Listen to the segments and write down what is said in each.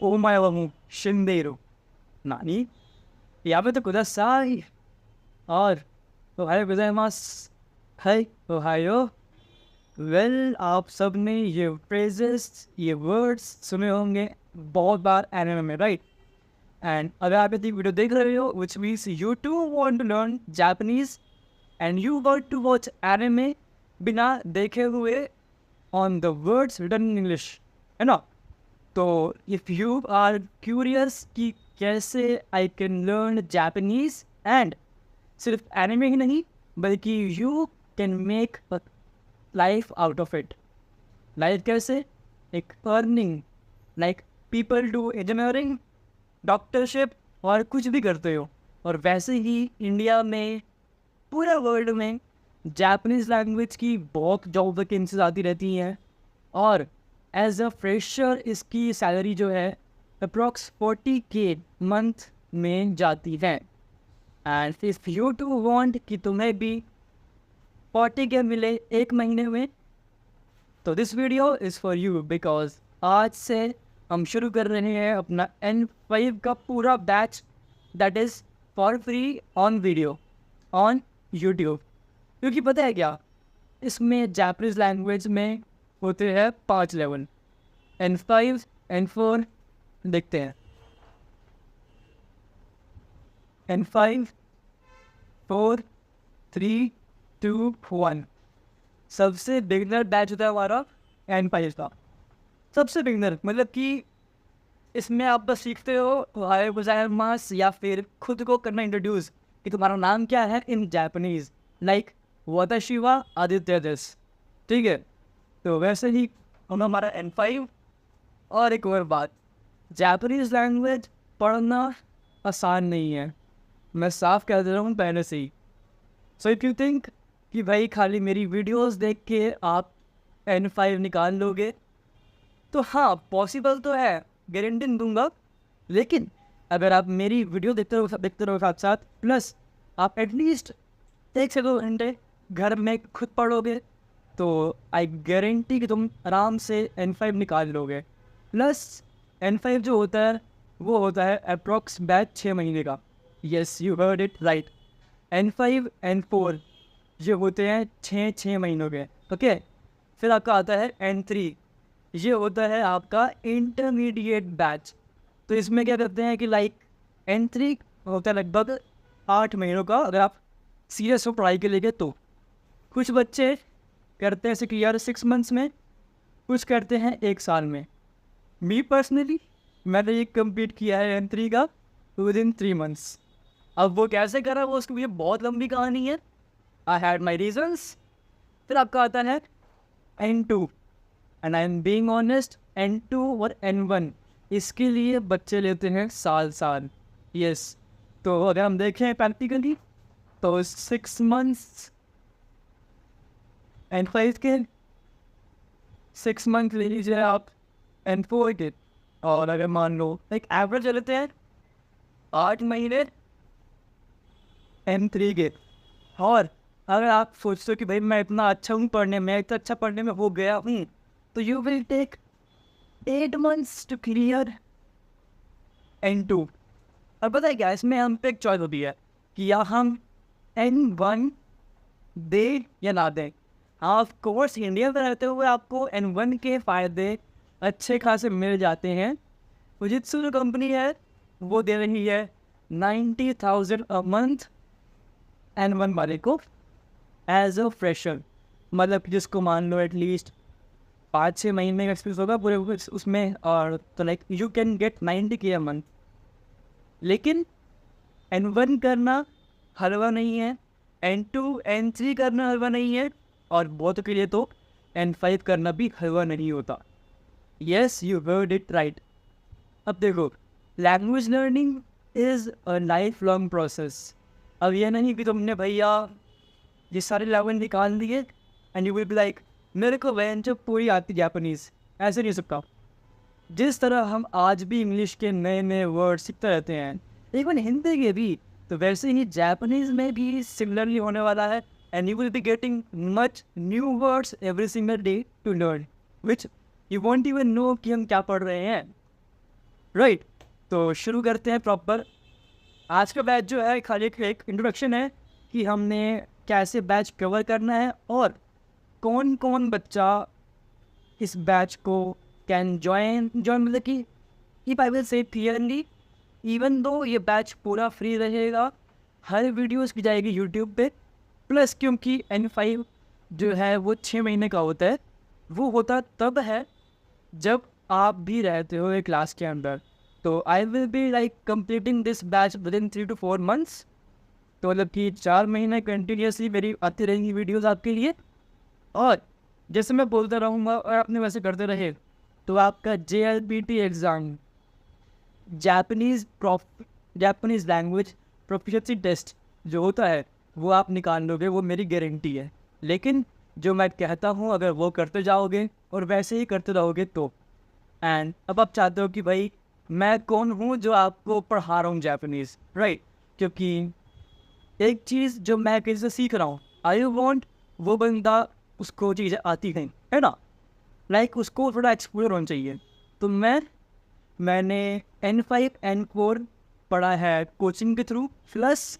お前はもう死んでいる。何やめてください。और Ohio गोजाइमास। हाय Ohio. Well आप सब ने ये फ्रेजेस ये वर्ड्स सुने होंगे बहुत बार एनिमे में, राइट? एंड अगर आप यदि वीडियो देख रहे हो which means you to want to learn Japanese and you want to watch anime बिना देखे हुए on the words written in English, है ना? तो इफ़ यू आर क्यूरियस कि कैसे I can learn Japanese and सिर्फ एनिमे ही नहीं बल्कि you can make life out of it. Life कैसे? एक earning, like people do engineering, डॉक्टरशिप और कुछ भी करते हो, और वैसे ही इंडिया में पूरा वर्ल्ड में जापानीज़ लैंग्वेज की बहुत जॉब वैकेंसीज आती रहती हैं, और एज अ फ्रेशर इसकी सैलरी जो है अप्रॉक्स 40K मंथ में जाती है। And if you to want कि तुम्हें भी 40K मिले एक महीने में, तो this video is for you, because आज से हम शुरू कर रहे हैं अपना N5 का पूरा batch, that is for free on video on YouTube. क्योंकि पता है क्या, इसमें जापानीज़ लैंग्वेज में होते हैं 5 लेवल, N5 N4 देखते हैं। N5 4 3 2 1 सबसे बिगनर बैच होता है हमारा N5 का। सबसे बिगनर मतलब कि इसमें आप बस सीखते हो हाय गोजाइमास या फिर खुद को करना इंट्रोड्यूस कि तुम्हारा नाम क्या है इन जापानीज़, लाइक वाताशिवा आदित्य दिस, ठीक है? तो वैसे ही हम हमारा N5। और एक और बात, जापानीज़ लैंग्वेज पढ़ना आसान नहीं है, मैं साफ कह दे रहा हूँ पहले से ही। सो इफ़ यू थिंक कि भाई खाली मेरी वीडियोस देख के आप N5 निकाल लोगे, तो हाँ पॉसिबल तो है, गारंटी नहीं दूंगा, लेकिन अगर आप मेरी वीडियो देखते रहो साथ साथ, प्लस आप एटलीस्ट 1 से 2 घंटे घर में खुद पढ़ोगे, तो आई गारंटी कि तुम आराम से N5 निकाल लोगे। प्लस N5 जो होता है वो होता है अप्रॉक्स बैच 6 महीने का। Yes you heard it right, N5 N4 ये होते हैं 6 महीनों के, ओके? फिर आपका आता है N3, ये होता है आपका इंटरमीडिएट बैच। तो इसमें क्या करते हैं कि लाइक N3 होता है लगभग 8 महीनों का, अगर आप सीरियस हो पढ़ाई के लिए तो। कुछ बच्चे करते हैं इसे क्लियर 6 मंथ्स में, कुछ करते हैं 1 साल में। मी पर्सनली मैंने ये कंप्लीट किया है N3 का विद इन 3 मंथ्स। अब वो कैसे करा वो उसकी मुझे बहुत लंबी कहानी है, आई हैड माई रीजन्स। फिर आपका आता है N2, and I am being honest, N2 और N1 इसके लिए बच्चे लेते हैं साल। यस, तो अगर हम देखें प्रैक्टिकली तो 6 मंथ्स N5 के, 6 मंथ ले लीजिए आप N4 के, और अगर मान लो एक एवरेज लेते हैं 8 महीने N3 के। और अगर आप सोचते हो कि भाई मैं इतना अच्छा हूँ पढ़ने में, इतना अच्छा पढ़ने में हो गया हूँ, तो you will take 8 months to clear N2। और पता है क्या, इसमें हम पे एक चॉइस होती है कि या हम N1 दे या ना दें। हाँ ऑफ कोर्स इंडिया में रहते हुए आपको N1 के फ़ायदे अच्छे खासे मिल जाते हैं। फुजित्सु जो कंपनी है वो दे रही है 90,000 अ मंथ N1 वाले को एज अ फ्रेशर, मतलब जिसको मान लो एटलीस्ट 5-6 महीने का एक्सपीरियंस होगा पूरे उसमें, और तो like you can get 90K a month. लेकिन N1 करना हलवा नहीं है, N2 N3 करना हलवा नहीं है, और बहुत के लिए तो N5 करना भी हलवा नहीं होता। Yes you heard it right. अब देखो, language learning is a life long process. अब यह नहीं कि तुमने भैया ये सारे लैंग्वेज निकाल दिए and you will be like मेरे को वैन जब पूरी आती जापानीज़, ऐसे नहीं सकता। जिस तरह हम आज भी इंग्लिश के नए नए वर्ड सीखते रहते हैं, इवन हिंदी के भी, तो वैसे ही जापानीज़ में भी सिमिलरली होने वाला है, and you will be getting much new words every single day to learn, which you won't even know कि हम क्या पढ़ रहे हैं। राइट। तो शुरू करते हैं प्रॉपर। आज का बैच जो है खाली एक इंट्रोडक्शन है कि हमने कैसे बैच कवर करना है और कौन कौन बच्चा इस बैच को कैन जॉइन मतलब कि if I will say clearly, even though ये बैच पूरा फ्री रहेगा, हर वीडियोस की जाएगी यूट्यूब पे, प्लस क्योंकि N5 जो है वो 6 महीने का होता है, वो होता तब है जब आप भी रहते हो एक क्लास के अंदर। तो I will be like completing this batch with in 3 to 4 months। तो मतलब कि 4 महीने कंटिन्यूसली मेरी आती रहेंगी वीडियोस आपके लिए, और जैसे मैं बोलता रहूँगा और आपने वैसे करते रहे तो आपका JLPT exam, Japanese language proficiency test जो होता है वो आप निकाल लोगे, वो मेरी गारंटी है। लेकिन जो मैं कहता हूँ अगर वो करते जाओगे और वैसे ही करते रहोगे तो, एंड अब आप चाहते हो कि भाई मैं कौन हूँ जो आपको पढ़ा रहा हूँ जापानीज़, राइट? क्योंकि एक चीज़ जो मैं किसी से सीख रहा हूँ, आई वॉन्ट वो बंदा उसको चीज़ें आती हैं, है ना, लाइक उसको थोड़ा एक्सप्लोर होना चाहिए। तो मैंने N5 N4 पढ़ा है कोचिंग के थ्रू, प्लस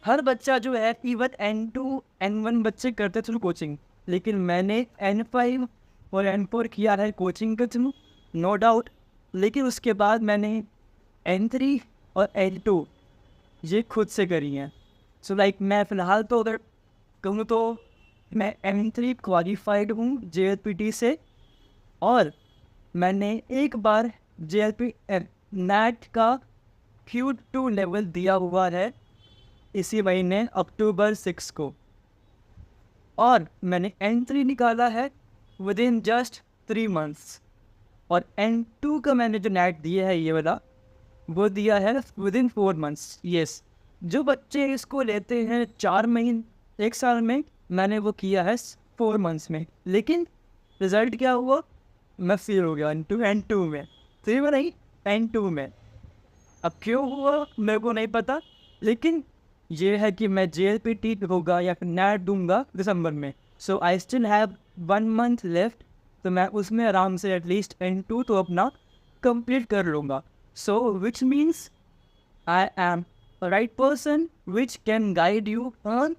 हर बच्चा जो है इवन N2 N1 बच्चे करते थ्रू कोचिंग, लेकिन मैंने N5 और N4 किया है कोचिंग के थ्रू, नो डाउट। लेकिन उसके बाद मैंने N3 और N2 ये खुद से करी हैं। सो लाइक मैं फ़िलहाल तो अगर कहूँ तो मैं N3 क्वालिफाइड हूँ JLPT से, और मैंने एक बार JLP नेट का Q2 लेवल दिया हुआ है इसी महीने अक्टूबर 6 को, और मैंने N3 निकाला है विद इन जस्ट 3 months, और N2 का मैंने जो नेट दिया है ये वाला वो दिया है विद इन 4 months। यस, जो बच्चे इसको लेते हैं 4 महीने 1 साल में, मैंने वो किया है 4 months में। लेकिन रिज़ल्ट क्या हुआ, मैं फेल हो गया N2 में, 3 में नहीं N2 में। अब क्यों हुआ मेरे को नहीं पता, लेकिन ये है कि मैं JLPT होगा या फिर नेट दूंगा दिसंबर में। So I still have 1 month left, तो मैं उसमें आराम से एटलीस्ट N2 तो अपना कंप्लीट कर लूँगा। So which means I am a right person which can guide you on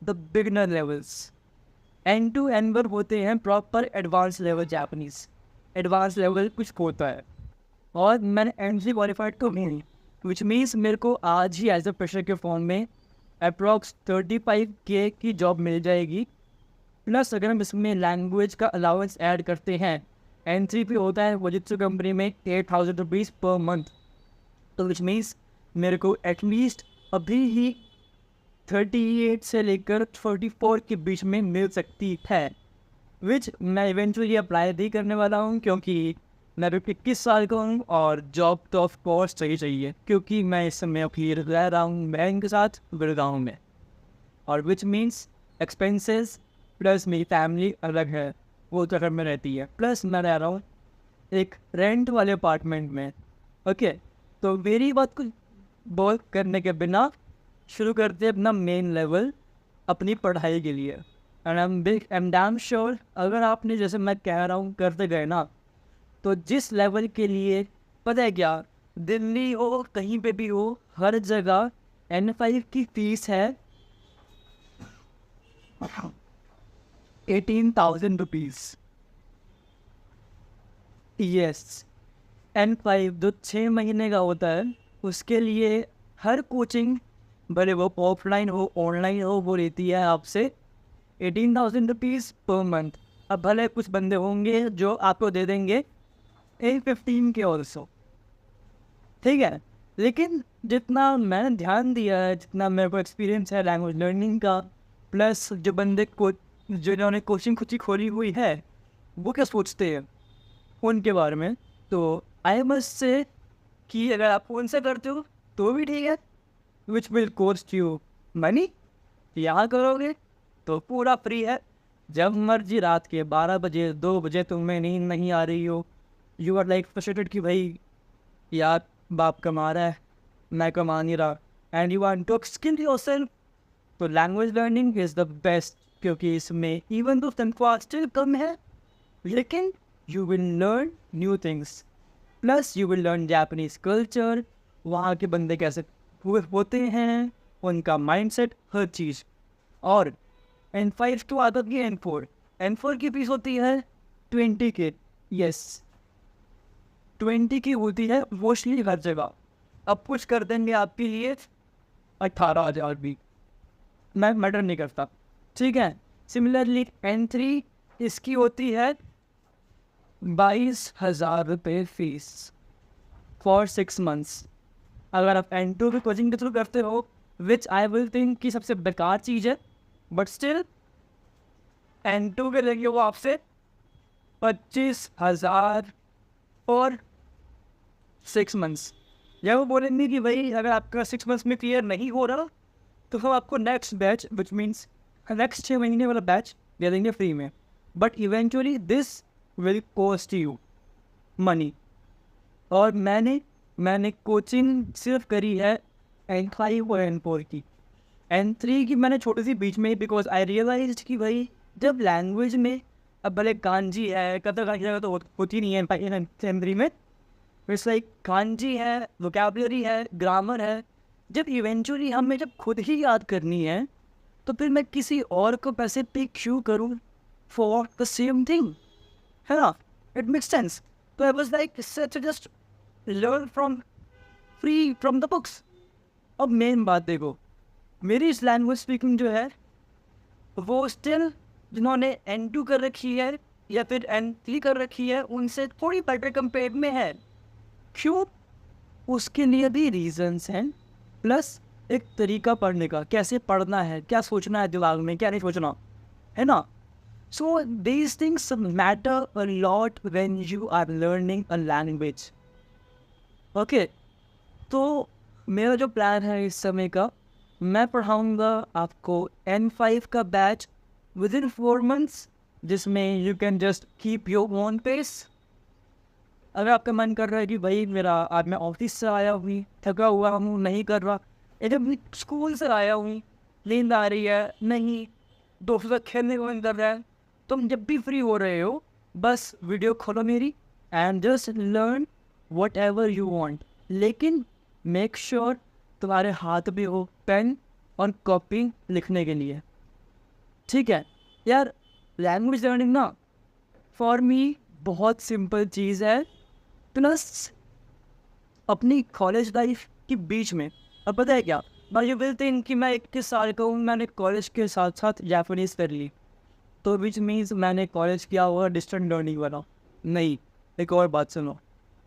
the beginner levels। N2 N1 होते हैं proper advance level Japanese, advance level कुछ होता है, और मैंने N3 क्वालिफाइड तो नहीं, विच मीन्स मेरे को आज ही एज अ प्रेशर के फॉर्म में अप्रॉक्स 35K की जॉब मिल जाएगी। प्लस अगर हम इसमें लैंग्वेज का अलाउंस ऐड करते हैं, N3 पे होता है फुजित्सु कंपनी में 8,000 रुपीज़ पर मंथ, तो विच मीन्स मेरे को एटलीस्ट अभी ही 38 से लेकर 44 के बीच में मिल सकती है, विच मैं इवेंचुअली अप्लाई भी करने वाला हूँ, क्योंकि मैं अभी 21 साल का हूँ और जॉब तो ऑफ कोर्स चाहिए, क्योंकि मैं इस समय अपनी रह रहा हूँ बहन के साथ गुड़गांव में, और विच मीन्स एक्सपेंसेस प्लस मेरी फैमिली अलग है, वो तो घर में रहती है, प्लस मैं रह रहा हूँ एक रेंट वाले अपार्टमेंट में। ओके, तो मेरी बात को बोल करने के बिना शुरू करते हैं अपना मेन लेवल अपनी पढ़ाई के लिए। And I am damn sure अगर आपने जैसे मैं कह रहा हूँ करते गए ना, तो जिस लेवल के लिए पता है क्या, दिल्ली हो कहीं पे भी हो, हर जगह N5 की फीस है 18,000 रुपीज़। यस, N5 जो 6 महीने का होता है उसके लिए हर कोचिंग, भले वो ऑफलाइन हो ऑनलाइन हो, वो रहती है आपसे 18,000 रुपीज़ पर मंथ। अब भले कुछ बंदे होंगे जो आपको दे देंगे 15K ऑल्सो, ठीक है, लेकिन जितना मैंने ध्यान दिया है, जितना मेरे को एक्सपीरियंस है लैंग्वेज लर्निंग का, प्लस जो बंदे को जिन्होंने कोचिंग खुद ही खोली हुई है वो क्या सोचते हैं उनके बारे में, तो आई मस्ट से कि अगर आप उनसे करते हो तो भी ठीक है, which will cost you money. यहाँ करोगे तो पूरा फ्री है, जब मर्जी रात के 12 बजे 2 बजे तुम्हें नींद नहीं आ रही हो, यू आर लाइक फ्रस्ट्रेटेड कि भाई यार बाप कमा रहा है मैं कमा नहीं रहा, and you want to skill yourself, तो language learning is the best, क्योंकि इसमें इवन तो तनख्वाह स्टिल कम है लेकिन you will learn new things. Plus you will learn Japanese culture, वहाँ के बंदे कैसे होते हैं, उनका माइंडसेट, हर चीज़। और N5 तो आता है N4 की फीस होती है 20K। यस, 20 की होती है मोस्टली हर जगह। अब कुछ कर देंगे आपके लिए 18,000 भी, मैं मैटर नहीं करता, ठीक है। सिमिलरली N3 इसकी होती है 22,000 रुपये फीस फॉर 6 मंथ्स। अगर आप N2 की कोचिंग के थ्रू करते हो, विच आई विल थिंक कि सबसे बेकार चीज़ है, बट स्टिल N2 के लेंगे वो आपसे 25,000 फॉर 6 मंथ्स। या वो बोलेंगे कि भाई अगर आपका 6 मंथ्स में क्लियर नहीं हो रहा तो हम आपको next batch which means next 6 महीने वाला बैच दे देंगे फ्री में, but eventually this will cost you money. और मैंने कोचिंग सिर्फ करी है N5 और N4 की। N3 की मैंने छोटी सी बीच में ही, बिकॉज आई रियलाइज कि भाई जब लैंग्वेज में अब भले कांजी है, कथा तो होती नहीं है N3 में, इट्स लाइक कांजी है, वोकैबुलरी है, ग्रामर है, जब इवेंचुअली हमें जब खुद ही याद करनी है तो फिर मैं किसी और को पैसे पे क्यों करूँ फॉर द सेम थिंग, है ना। It makes sense. तो I was like just learn free from the books. अब मेन बात देखो, मेरी इस लैंग्वेज स्पीकिंग जो है वो स्टिल जिन्होंने N2 कर रखी है या फिर N3 कर रखी है उनसे थोड़ी बेटर कंपेयर में है। क्यों? उसके लिए भी रीजंस हैं, प्लस एक तरीका पढ़ने का, कैसे पढ़ना है, क्या सोचना है दिमाग में, क्या नहीं सोचना, है ना। So these things matter a lot when you are learning a language. Okay, तो मेरा जो प्लान है इस समय का, मैं पढ़ाऊँगा आपको N5 का बैच विद इन 4 मंथ्स, जिसमें you can just keep your own pace. अगर आपका मन कर रहा है कि भाई मेरा आज मैं ऑफिस से आया हूँ, थका हुआ हूँ, नहीं कर रहा, जब स्कूल से आया हूँ, नींद आ रही है, नहीं दोस्तों से खेलने को मन कर रहा है, तुम जब भी फ्री हो रहे हो बस वीडियो खोलो मेरी and just learn what ever you want. लेकिन मेक श्योर तुम्हारे हाथ भी हो पेन और कॉपी लिखने के लिए, ठीक है यार। लैंग्वेज लर्निंग ना फॉर मी बहुत सिंपल चीज़ है, प्लस अपनी कॉलेज लाइफ के बीच में। अब पता है क्या, मैं ये बोलते हैं कि मैं 21 साल का हूँ, मैंने कॉलेज के साथ साथ जापानीज़ कर ली, तो विच मीन्स मैंने कॉलेज किया हुआ डिस्टेंट लर्निंग वाला नहीं। एक और बात सुनो,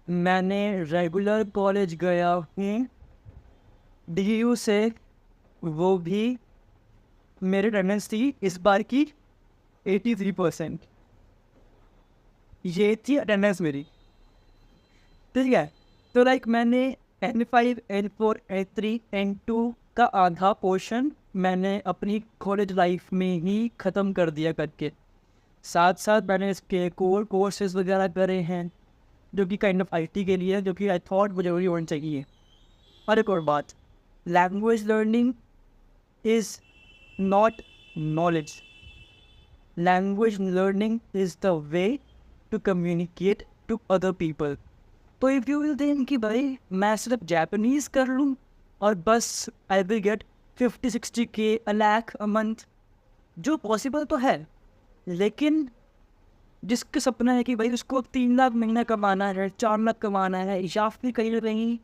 मैंने रेगुलर कॉलेज गया हूँ DU से, वो भी मेरी अटेंडेंस थी इस बार की 83%, ये थी अटेंडेंस मेरी, ठीक है। तो लाइक मैंने N5, N4, N3, N2 का आधा पोर्शन मैंने अपनी कॉलेज लाइफ में ही ख़त्म कर दिया करके, साथ साथ मैंने इसके कोर्सेज वगैरह करे हैं जो कि काइंड ऑफ IT के लिए, जो कि आई थॉट वो जरूरी होना चाहिए। और एक और बात, language learning is not knowledge. Language learning is the way to communicate to other people. तो if you will think कि भाई मैं सिर्फ जापानीज कर लूँ और बस I will get 50-60K a lakh a month, जो पॉसिबल तो है, लेकिन जिसका सपना है कि भाई उसको 3 लाख महीना कमाना है, 4 लाख कमाना है, या फिर कहीं ना कहीं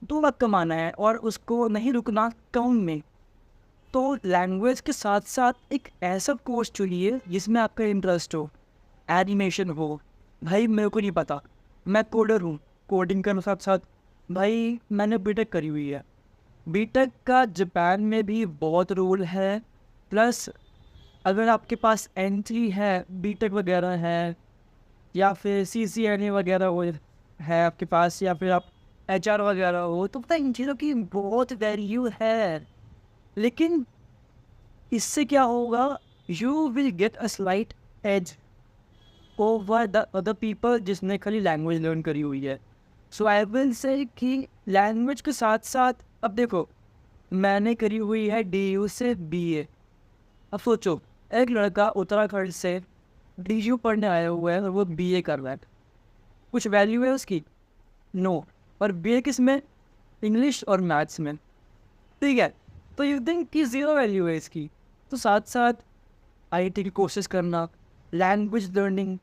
2 लाख कमाना है और उसको नहीं रुकना काउंट में, तो लैंग्वेज के साथ साथ एक ऐसा कोर्स चुनिए जिसमें आपका इंटरेस्ट हो, एनिमेशन हो। भाई मेरे को नहीं पता, मैं कोडर हूँ, कोडिंग के साथ साथ भाई मैंने बीटेक करी हुई है। बीटेक का जापान में भी बहुत रोल है, प्लस अगर आपके पास N3 है, बीटेक वगैरह है, या फिर CCNA वगैरह हो है आपके पास, या फिर आप HR वगैरह हो, तो पता है इन चीज़ों की बहुत वैल्यू है। लेकिन इससे क्या होगा, you will get a slight edge over the other people जिसने खाली लैंग्वेज लर्न करी हुई है। सो आई विल से कि लैंग्वेज के साथ साथ, अब देखो मैंने करी हुई है DU से BA। अब सोचो एक लड़का उत्तराखंड से DU पढ़ने आया हुआ है और वो BA कर रहा है, कुछ वैल्यू है उसकी? नो, और बी किस में, इंग्लिश और मैथ्स में, ठीक है। तो यू थिंक कि ज़ीरो वैल्यू है इसकी। तो साथ साथ आईआईटी की कोशिश करना, language learning,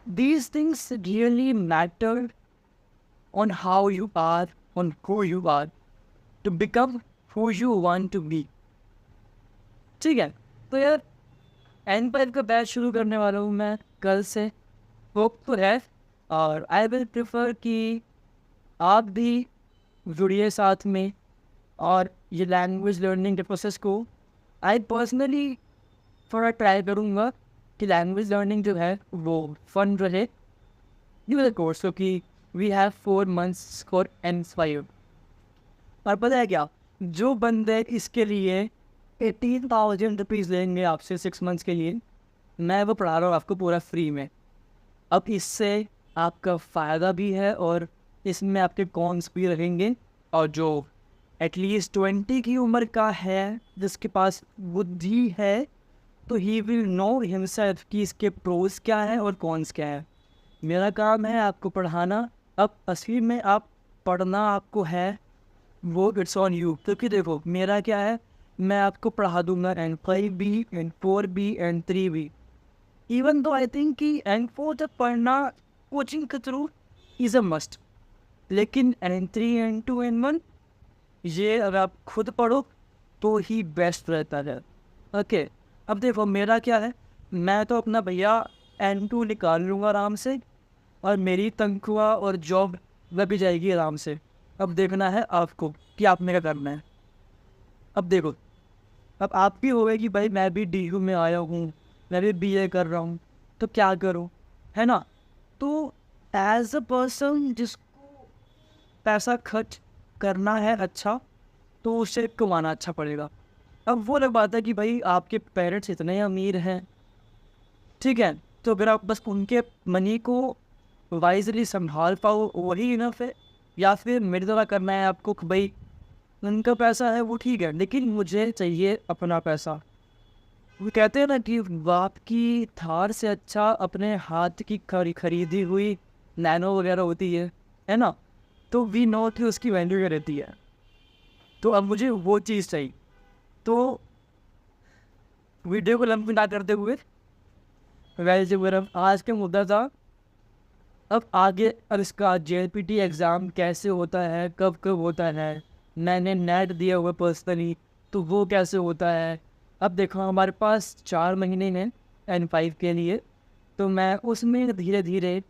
these things really matter on how you are, on who you are, to become who you want to be, ठीक है। तो यार N5 का बैच शुरू करने वाला हूँ मैं कल से, होप तो है, और आई विल प्रेफर कि आप भी जुड़िए साथ में, और ये लैंग्वेज लर्निंग के प्रोसेस को आई पर्सनली थोड़ा ट्राई करूँगा कि लैंग्वेज लर्निंग जो है वो फन रहे न्यू कोर्स, क्योंकि we have 4 months for N5। और पता है क्या, जो बंदे इसके लिए 18,000 रुपीज़ लेंगे आपसे 6 months के लिए, मैं वो पढ़ा रहा हूँ आपको पूरा फ्री में। अब इससे आपका फ़ायदा भी है और इसमें आपके कॉन्स भी रहेंगे, और जो एटलीस्ट 20 की उम्र का है जिसके पास बुद्धि है, तो ही विल नो हिमसेल्फ कि इसके प्रोज क्या है और कॉन्स क्या है। मेरा काम है आपको पढ़ाना, अब असली में आप पढ़ना आपको है वो इट्स ऑन यू, क्योंकि देखो मेरा क्या है, मैं आपको पढ़ा दूंगा N5 भी, N4 भी, N3 भी। इवन तो आई थिंक कि N4 तक पढ़ना कोचिंग के थ्रू इज़ अ मस्ट, लेकिन N3, N2, N1 ये अगर आप खुद पढ़ो तो ही बेस्ट रहता है। ओके, अब देखो मेरा क्या है, मैं तो अपना भैया N2 निकाल लूँगा आराम से, और मेरी तनख्वाह और जॉब लग भी जाएगी आराम से। अब देखना है आपको कि आपने क्या करना है। अब देखो, अब आप भी होगे कि भाई मैं भी DU में आया हूँ, मैं भी BA कर रहा हूँ, तो क्या करूँ, है ना। तो एज अ पर्सन जिसको पैसा खर्च करना है अच्छा, तो उसे कमाना अच्छा पड़ेगा। अब वो अलग बात है कि भाई आपके पेरेंट्स इतने अमीर हैं, ठीक है, तो अगर आप बस उनके मनी को वाइजली संभाल पाओ वही इनफ है, या फिर मेरी तरह करना है आपको कि भाई उनका पैसा है वो ठीक है, लेकिन मुझे चाहिए अपना पैसा। वो कहते हैं ना कि बाप की थार से अच्छा अपने हाथ की खरीदी हुई नैनो वगैरह होती है ना। तो वी नो कि उसकी वैल्यू क्या रहती है। तो अब मुझे वो चीज़ चाहिए। तो वीडियो को लंबी ना करते हुए वैसे मेरा आज का मुद्दा था, अब आगे अब इसका JLPT एग्ज़ाम कैसे होता है, कब कब होता है, मैंने नेट दिया हुआ पर्सनली, तो वो कैसे होता है। अब देखो हमारे पास 4 महीने हैं N5 के लिए, तो मैं उसमें धीरे धीरे,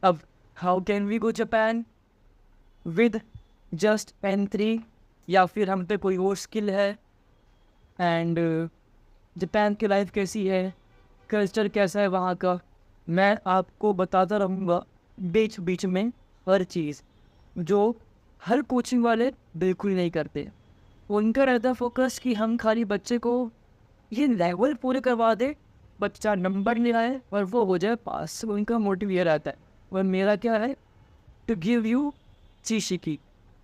अब how can we go Japan with just N3, या फिर हम पे कोई और स्किल है, एंड जापान की लाइफ कैसी है, कल्चर कैसा है वहाँ का, मैं आपको बताता रहूँगा बीच बीच में हर चीज़, जो हर कोचिंग वाले बिल्कुल नहीं करते। उनका रहता फोकस कि हम खाली बच्चे को ये लेवल पूरे करवा दे, बच्चा नंबर ले आए और वो हो जाए पास, उनका मोटिव ये रहता है। और मेरा क्या है, टू गिव यू चीशिकी,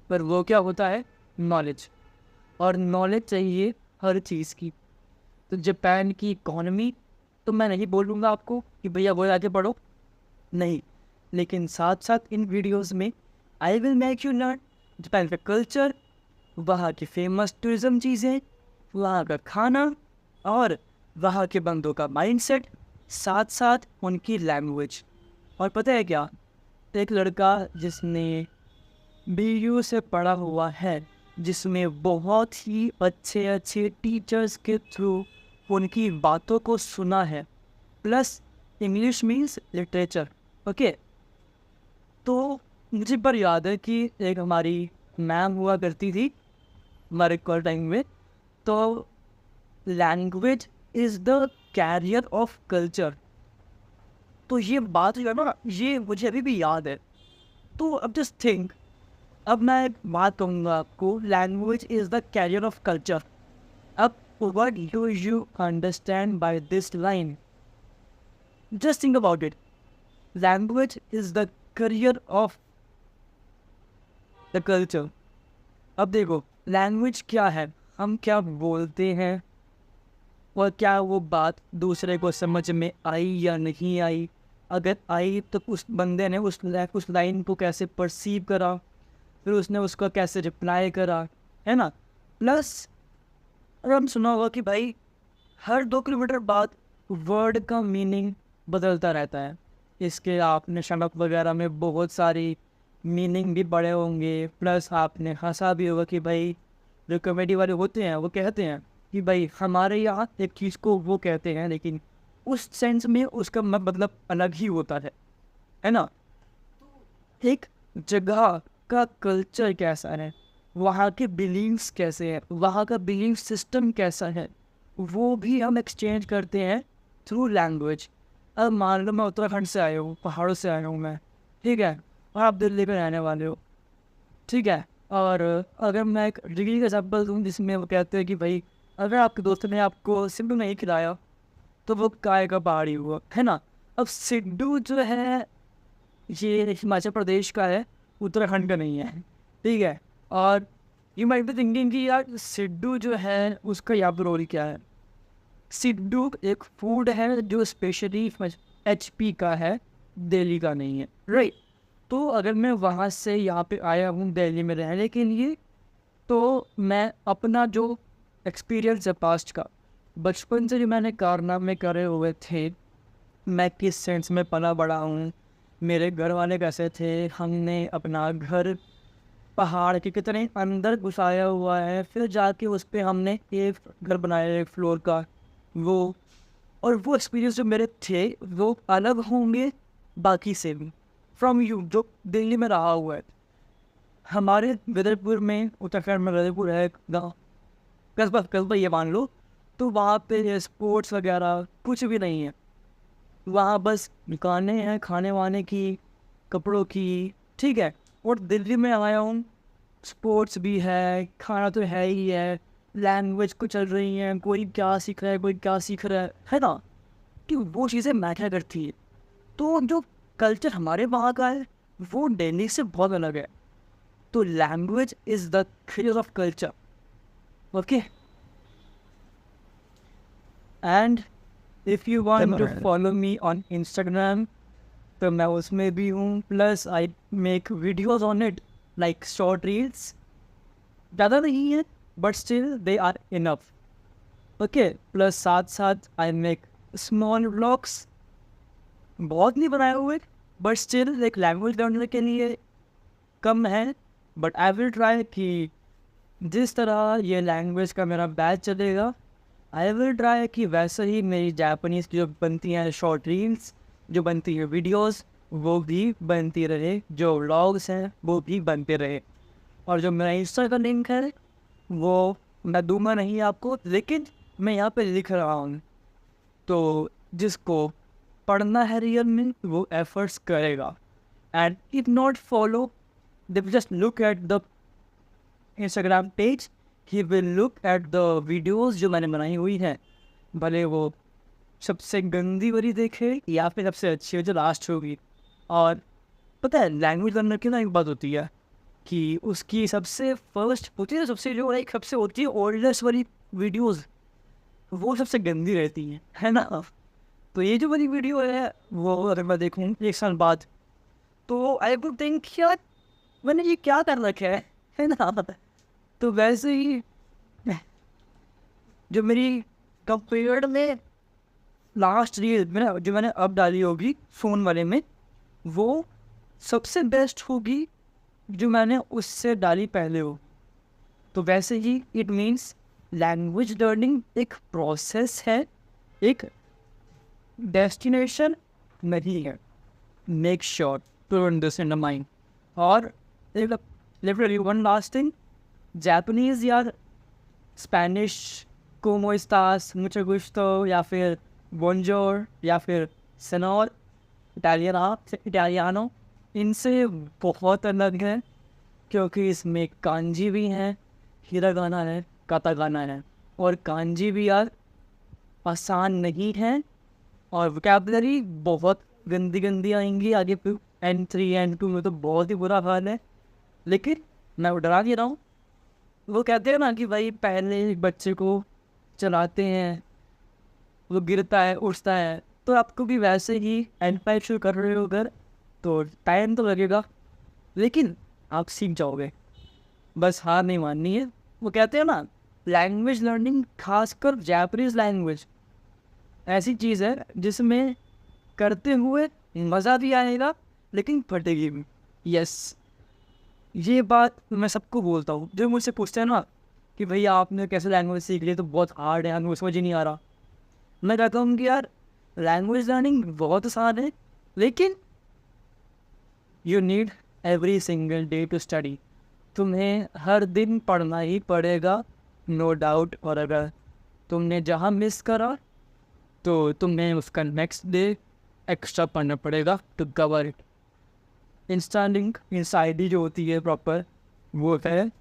पर वो क्या होता है, नॉलेज, और नॉलेज चाहिए हर चीज़ की। तो जापान की इकॉनमी तो मैं नहीं बोलूँगा आपको कि भैया वो आगे पढ़ो, नहीं, लेकिन साथ साथ इन वीडियोस में I will make you learn Japan का कल्चर, वहाँ की फेमस टूरिज़्म चीज़ें, वहाँ का खाना, और वहाँ के बंदों का माइंडसेट, साथ साथ उनकी लैंग्वेज। और पता है क्या, एक लड़का जिसने BU से पढ़ा हुआ है, जिसमें बहुत ही अच्छे अच्छे टीचर्स के थ्रू उनकी बातों को सुना है, plus English means literature, okay. तो मुझे पर याद है कि एक हमारी मैम हुआ करती थी हमारे कॉलेज टाइम में, तो language is the carrier of culture. तो ये बात जो है ना, ये मुझे अभी भी याद है। तो अब जस्ट थिंक, अब मैं एक बात कहूँगा आपको, language is the carrier of culture. अब what do you understand by this line? Just think about it. Language is the career of the culture. अब देखो लैंग्वेज क्या है, हम क्या बोलते हैं, और क्या वो बात दूसरे को समझ में आई या नहीं आई, अगर आई तो उस बंदे ने उस लाइन को कैसे परसीव करा, फिर उसने उसका कैसे रिप्लाई करा, है ना। प्लस अगर हम सुना होगा कि भाई हर 2 किलोमीटर बाद वर्ड का मीनिंग बदलता रहता है। इसके आपने शनक वगैरह में बहुत सारी मीनिंग भी पढ़े होंगे, प्लस आपने हंसा भी होगा कि भाई जो कॉमेडी वाले होते हैं वो कहते हैं कि भाई हमारे यहाँ एक चीज़ को वो कहते हैं, लेकिन उस सेंस में उसका मतलब अलग ही होता है ना। एक जगह का कल्चर कैसा है, वहाँ के बिलीव्स कैसे हैं, वहाँ का बिलीव सिस्टम कैसा है, वो भी हम एक्सचेंज करते हैं थ्रू लैंग्वेज। अब मान लो मैं उत्तराखंड से आया हूँ, पहाड़ों से आया हूँ मैं, ठीक है, और आप दिल्ली में रहने वाले हो, ठीक है। और अगर मैं एक डिग्री का एग्जाम्पल दूँ जिसमें वो कहते हैं कि भाई अगर आपके दोस्त ने आपको सिड्डू नहीं खिलाया तो वो काय का पहाड़ी हुआ, है ना। अब सिड्डू जो है ये हिमाचल प्रदेश का है, उत्तराखंड का नहीं है, ठीक है। और यू माइट बी थिंकिंग कि यार सिड्डू जो है उसका यहाँ पर रोल क्या है। सिड्डू एक फूड है जो स्पेशली HP का है, दिल्ली का नहीं है, राइट। तो अगर मैं वहाँ से यहाँ पे आया हूँ दिल्ली में रहने के लिए, तो मैं अपना जो एक्सपीरियंस है पास्ट का, बचपन से जो मैंने कारनामे करे हुए थे, मैं किस सेंस में पला बड़ा हूँ, मेरे घर वाले कैसे थे, हमने अपना घर पहाड़ के कितने अंदर घुसाया हुआ है, फिर जाके उस पर हमने एक घर बनाया 1 फ्लोर का, वो और वो एक्सपीरियंस जो मेरे थे वो अलग होंगे बाकी से भी फ्रॉम यू जो दिल्ली में रहा हुआ है। हमारे विदरपुर में, उत्तराखंड में विदरपुर है गाँव, कस्बा ये मान लो, तो वहाँ पे स्पोर्ट्स वगैरह कुछ भी नहीं है। वहाँ बस दुकानें हैं खाने वाने की, कपड़ों की, ठीक है। और दिल्ली में आया हूँ, स्पोर्ट्स भी है, खाना तो है ही है, लैंग्वेज को चल रही है, कोई क्या सीख रहा है, कोई क्या सीख रहा है ना, कि वो चीज़ें मैटर करती है। तो जो कल्चर हमारे वहाँ का है वो दिल्ली से बहुत अलग है। तो language is the carrier of culture, okay. And if you want to follow me on Instagram तो मैं उसमें भी हूँ, plus I make videos on it like short reels, ज़्यादा नहीं है but still they are enough, okay. Plus साथ साथ आई मेक स्मॉल व्लॉग्स, बहुत नहीं बनाए हुए बट स्टिल एक लैंग्वेज लर्नर के लिए कम है, बट आई विल ट्राई कि जिस तरह ये लैंग्वेज का मेरा बैच चलेगा, आई विल ट्राई कि वैसे ही मेरी जापानीज़ की जो बनती हैं शॉर्ट रील्स, जो बनती है वीडियोस, वो भी बनती रहे, जो व्लॉग्स हैं वो भी बनते रहे। और जो मेरा इंस्टा का लिंक है वो मैं दूंगा नहीं आपको, लेकिन मैं यहाँ पे लिख रहा हूँ, तो जिसको पढ़ना है रियल में वो एफर्ट्स करेगा। And if not follow, they just look at the Instagram page, he will look at the videos जो मैंने बनाई हुई हैं, भले वो सबसे गंदी वाली देखे या फिर सबसे अच्छी हो जो लास्ट होगी। और पता है लैंग्वेज लर्नर की ना एक बात होती है कि उसकी सबसे फर्स्ट होती है, सबसे जो एक सबसे होती है ओल्डेस्ट वाली वीडियोस, वो सबसे गंदी रहती हैं, है ना। तो ये जो वाली वीडियो है वो अगर मैं देखूँ 1 साल बाद तो आई वुड थिंक यार मैंने ये क्या कर रखा है ना। तो वैसे ही जो मेरी कंपेयर्ड में लास्ट रील जो मैंने अब डाली होगी फ़ोन वाले में, वो सबसे बेस्ट होगी जो मैंने उससे डाली पहले हो। तो वैसे ही इट मीन्स लैंग्वेज लर्निंग एक प्रोसेस है, एक डेस्टिनेशन नहीं है। Make sure to learn this in the mind. और literally one last thing, Japanese या Spanish como estás, mucho gusto, या फिर bonjour, या फिर senor, इटालियानो, इनसे बहुत अलग है, क्योंकि इसमें कांजी भी हैं, हिरागाना है, कातागाना है, और कांजी भी यार आसान नहीं है, और वोकैबुलरी बहुत गंदी गंदी आएंगी आगे फिर N3 N2 में तो बहुत ही बुरा हाल है। लेकिन मैं डरा नहीं रहा हूँ। वो कहते हैं ना कि भाई पहले एक बच्चे को चलाते हैं, वो गिरता है, उठता है, तो आपको भी वैसे ही N5 शुरू कर रहे हो अगर, तो टाइम तो लगेगा, लेकिन आप सीख जाओगे। बस हार नहीं माननी है। वो कहते हैं ना, लैंग्वेज लर्निंग, खासकर जापानीज लैंग्वेज, ऐसी चीज़ है जिसमें करते हुए मज़ा भी आएगा लेकिन फटेगी भी। यस, ये बात मैं सबको बोलता हूँ जो मुझसे पूछते हैं ना कि भैया आपने कैसे लैंग्वेज सीख ली, तो बहुत हार्ड है, हमें समझ ही नहीं आ रहा। मैं कहता हूँ कि यार लैंग्वेज लर्निंग बहुत आसान है, लेकिन you need every single day to study. तुम्हें हर दिन पढ़ना ही पड़ेगा, नो डाउट। और अगर तुमने जहाँ मिस करा तो तुम्हें उसका नेक्स्ट डे एक्स्ट्रा पढ़ना पड़ेगा to cover it. Insta link insta ID जो होती है प्रॉपर, वो है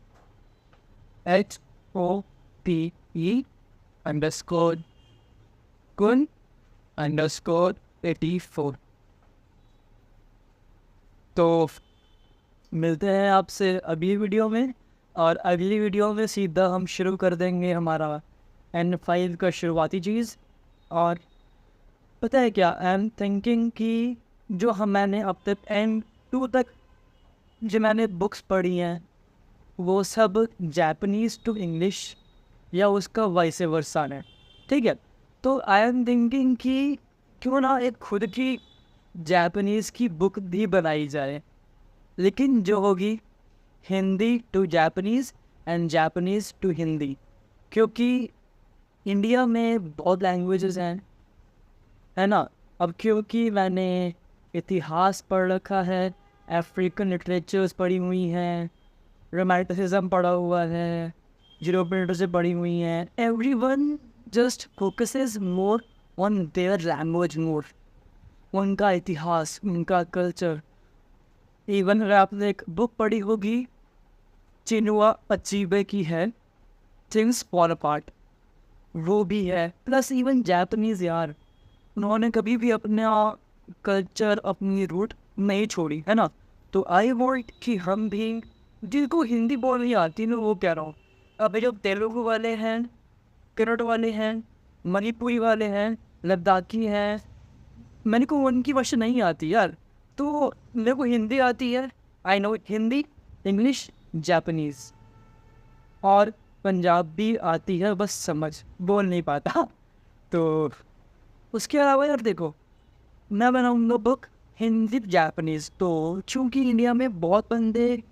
HOPE_kun_84। तो मिलते हैं आपसे अगली वीडियो में, और अगली वीडियो में सीधा हम शुरू कर देंगे हमारा N5 का शुरुआती चीज़। और पता है क्या, आई एम थिंकिंग कि जो मैंने अब तक N2 तक जो मैंने बुक्स पढ़ी हैं वो सब जापानीज़ टू इंग्लिश या उसका वाइस वर्सा है, ठीक है। तो आई एम थिंकिंग कि क्यों ना एक खुद की जापानीज़ की बुक भी बनाई जाए, लेकिन जो होगी Hindi to Japanese and Japanese to Hindi, क्योंकि इंडिया में बहुत लैंग्वेजेस हैं, है ना। अब क्योंकि मैंने इतिहास पढ़ रखा है, अफ्रीकन लिटरेचर्स पढ़ी हुई हैं, रोमांटिसिज्म पढ़ा हुआ है, यूरोपियन लिटरेचर पढ़ी हुई हैं, everyone just focuses more on their language more, उनका इतिहास, उनका कल्चर। इवन अगर आपने एक बुक पढ़ी होगी चिनुआ अचीबे की है, थिंग्स फॉल अपार्ट, वो भी है। प्लस इवन जापानीज़ यार, उन्होंने कभी भी अपना कल्चर, अपनी रूट नहीं छोड़ी, है ना। तो आई वॉन्ट कि हम भी, जिनको हिंदी बोलनी आती है ना, वो कह रहा हूँ, अब जो तेलुगु वाले हैं, कन्नड़ वाले हैं, मणिपुरी वाले हैं, लद्दाखी हैं, मैंने को उनकी भाषा नहीं आती यार, तो मेरे को हिंदी आती है। I know Hindi, English, Japanese और पंजाबी आती है, बस समझ बोल नहीं पाता। तो उसके अलावा यार देखो, मैं बनाऊँगा बुक हिंदी जापानीज़, तो चूँकि इंडिया में बहुत बंदे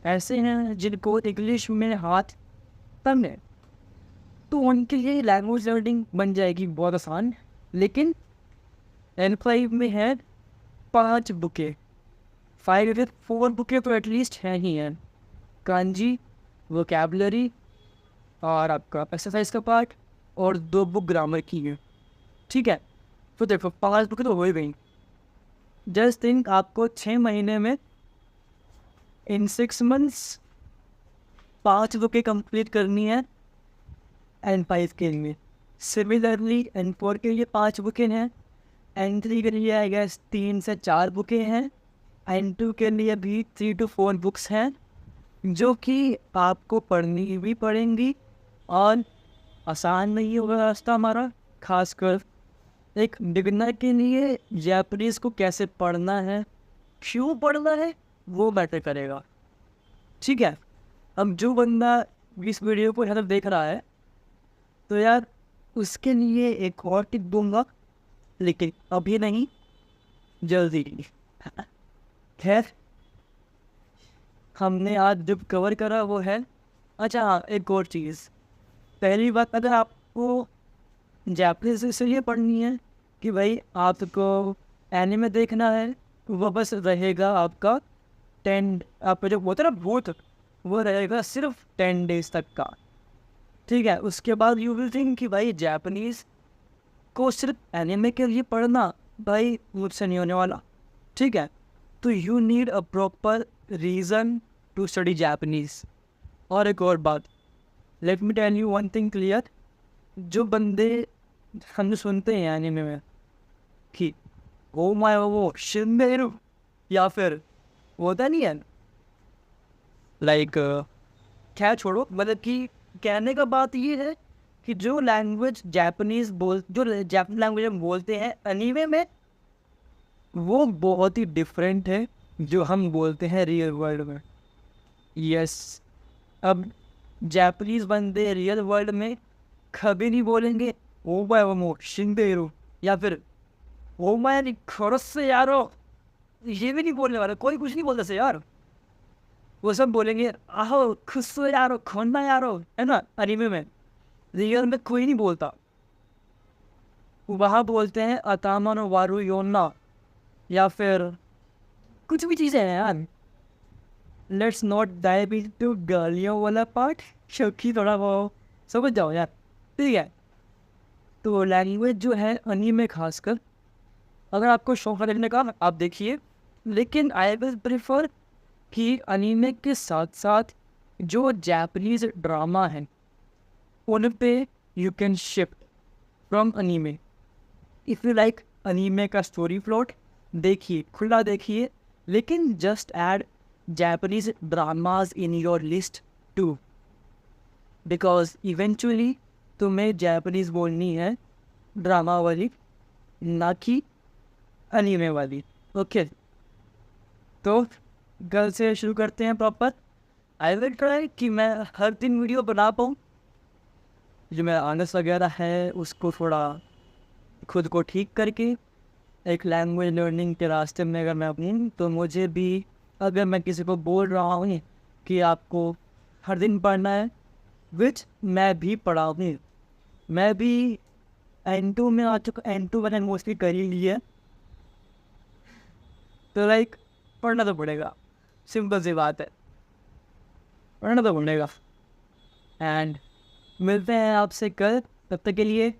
ऐसे हैं जिनको इंग्लिश में हाथ तंग है, तो उनके लिए लैंग्वेज लर्निंग बन जाएगी बहुत आसान। लेकिन N5 में है 5 बुकें, 4 बुकें तो एटलीस्ट हैं ही हैं, कांजी, वोकैबलरी और आपका एक्सरसाइज का पार्ट, और 2 बुक ग्रामर की है, ठीक है। तो देखो 5 बुकें तो हो ही गई। जस्ट थिंक आपको 6 महीने में, इन 6 मंथ्स 5 बुकें कंप्लीट करनी है N5 के लिए। सिमिलरली N4 के लिए 5 बुकें हैं, N3 के लिए आई गेस 3 से 4 बुकें हैं, N2 के लिए भी 3 to 4 बुक्स हैं, जो कि आपको पढ़नी भी पड़ेंगी। और आसान नहीं होगा रास्ता हमारा, खासकर एक बिगिनर के लिए जापानीज़ को कैसे पढ़ना है, क्यों पढ़ना है, वो मैटर करेगा, ठीक है। अब जो बंदा इस वीडियो को यहाँ तक देख रहा है, तो यार उसके लिए एक और टिप दूंगा, लेकिन अभी नहीं, जल्दी। खैर, हमने आज जब कवर करा वो है, अच्छा हाँ, एक और चीज़। पहली बात, अगर आपको जापानीज़ इसलिए पढ़नी है कि भाई आपको एनिमे देखना है, वो बस रहेगा आपका 10, आपका जो होता है ना भूत, वो रहेगा सिर्फ 10 डेज तक का, ठीक है। उसके बाद यू विल थिंक कि भाई जापानीज़ को सिर्फ एनिमे के लिए पढ़ना, भाई मुझसे नहीं होने वाला, ठीक है। तो you need a proper reason to study Japanese. और एक और बात, let me tell you one thing clear, जो बंदे हम सुनते हैं एनिमे में कि ओ माय वो शिनमेरू, या फिर वो होता नहीं है लाइक, क्या छोड़ो, मतलब कि कहने का बात ये है कि जो लैंग्वेज जापानीज लैंग्वेज हम बोलते हैं अनीमे में, वो बहुत ही डिफरेंट है जो हम बोलते हैं रियल वर्ल्ड में। यस, अब जापानीज बंदे रियल वर्ल्ड में कभी नहीं बोलेंगे ओ बाय वो शिंदेरो या फिर ओ माय खरस से यारो, ये भी नहीं बोलने वाला, कोई कुछ नहीं बोलता से यार। वो सब बोलेंगे आहो खुश यारो खोना यारो, है ना। अनीमे में, रियल में कोई नहीं बोलता। वहाँ बोलते हैं अतामानो वारू योना या फिर कुछ भी चीज़ें हैं यार। लेट्स नॉट डाइव इनटू गालियों वाला पार्ट, क्योंकि थोड़ा वो समझ जाओ यार, ठीक है। तो लैंग्वेज जो है अनीमे खासकर, अगर आपको शौक है देखने का आप देखिए, लेकिन आई विल प्रेफर कि अनीमे के साथ साथ जो जापानीज ड्रामा है उन पे you can shift from anime. If you like anime का स्टोरी प्लॉट, देखिए खुला देखिए, लेकिन just add Japanese dramas in your list too, because eventually तुम्हें जापानीज बोलनी है ड्रामा वाली, ना कि अनीमे वाली। ओके, तो कल से शुरू करते हैं प्रॉपर। आई विल ट्राई कि मैं हर दिन वीडियो बना पाऊँ। जो मेरा आनस वगैरह है उसको थोड़ा खुद को ठीक करके एक लैंग्वेज लर्निंग के रास्ते में अगर मैं अपनी, तो मुझे भी, अगर मैं किसी को बोल रहा हूँ कि आपको हर दिन पढ़ना है, विच मैं भी पढ़ा हूँ, मैं भी N2 में आ चुका, N2 मैंने मोस्टली कर ही लिया, तो लाइक पढ़ना तो पड़ेगा, सिंपल सी बात है, पढ़ना तो पड़ेगा। एंड मिलते हैं आपसे कल, तब तक के लिए